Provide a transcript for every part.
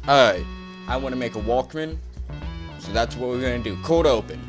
Alright, I want to make a Walkman, so that's what we're going to do. Cold open.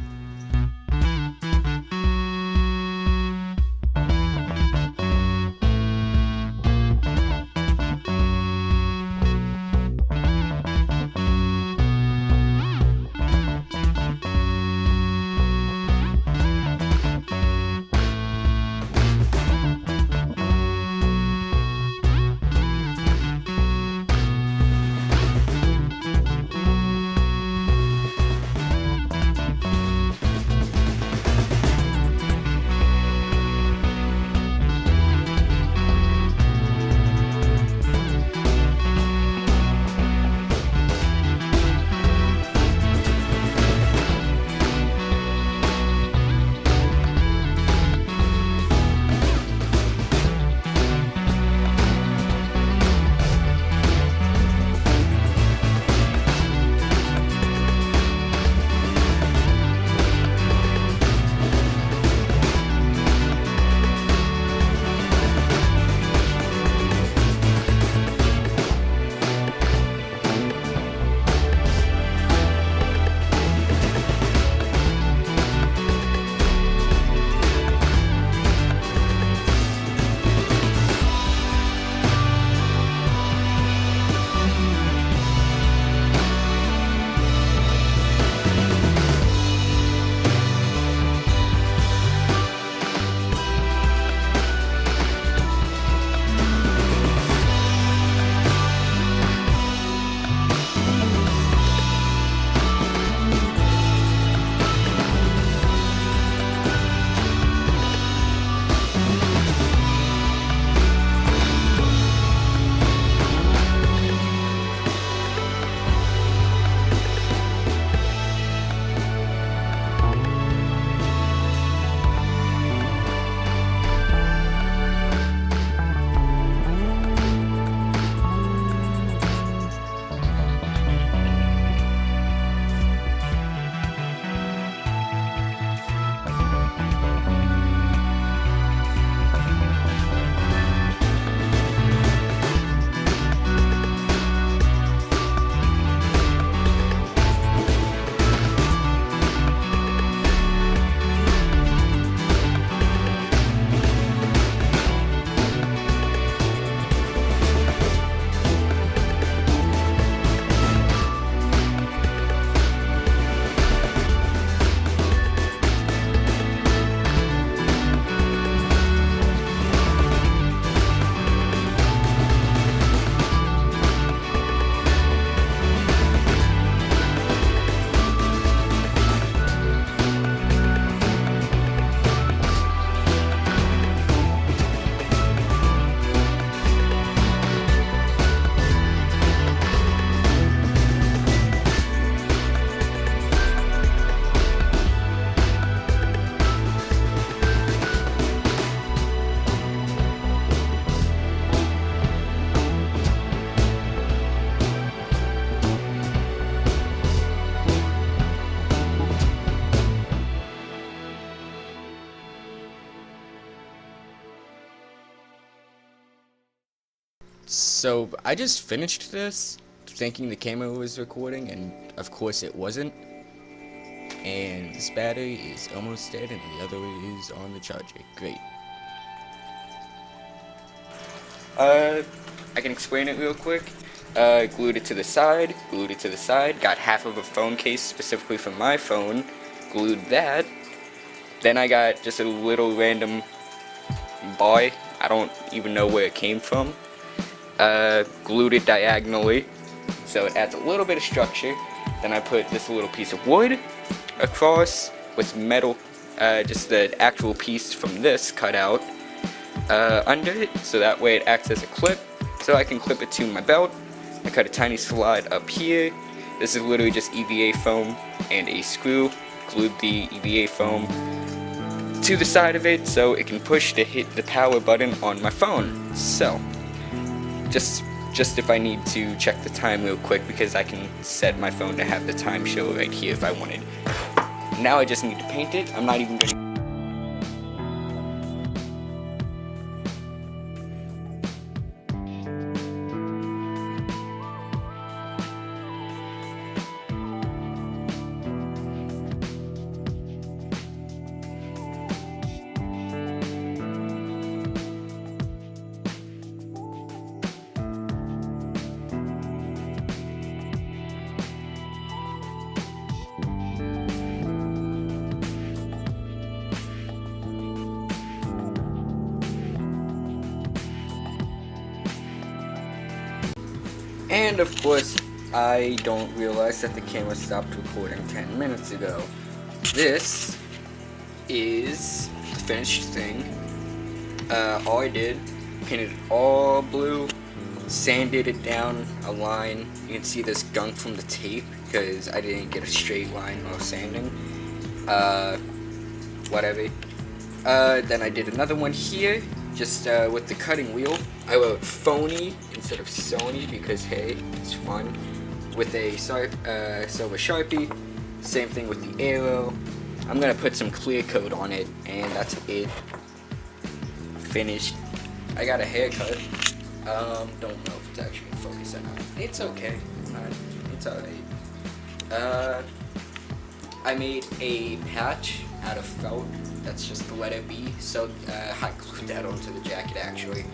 So I just finished this thinking the camera was recording, and of course it wasn't. And this battery is almost dead and the other is on the charger. Great. I can explain it real quick. Glued it to the side, got half of a phone case specifically for my phone, glued that. Then I got just a little random boy, I don't even know where it came from. Glued it diagonally, so it adds a little bit of structure. Then I put this little piece of wood across with metal, just the actual piece from this cut out under it, so that way it acts as a clip, so I can clip it to my belt. I cut a tiny slide up here. This is literally just EVA foam and a screw. Glued the EVA foam to the side of it so it can push to hit the power button on my phone. So just if I need to check the time real quick, because I can set my phone to have the time show right here if I wanted. Now I just need to paint it. I'm not even gonna And of course, I don't realize that the camera stopped recording 10 minutes ago. This is the finished thing. All I did, painted it all blue, sanded it down a line. You can see this gunk from the tape because I didn't get a straight line while sanding. Whatever. Then I did another one here, just with the cutting wheel. I wrote phony instead of Sony because hey, it's fun. With a silver Sharpie. Same thing with the arrow. I'm gonna put some clear coat on it, and that's it. Finished. I got a haircut. Don't know if it's actually in focus or not. It's okay. It's alright. I made a patch out of felt. That's just the letter B. So I glued that onto the jacket actually.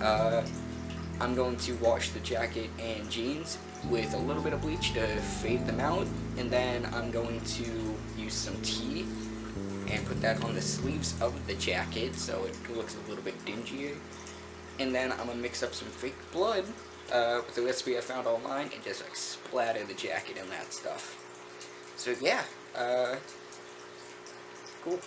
I'm going to wash the jacket and jeans with a little bit of bleach to fade them out, and then I'm going to use some tea and put that on the sleeves of the jacket so it looks a little bit dingier. And then I'm gonna mix up some fake blood with the recipe I found online and just like splatter the jacket and that stuff. So yeah, cool.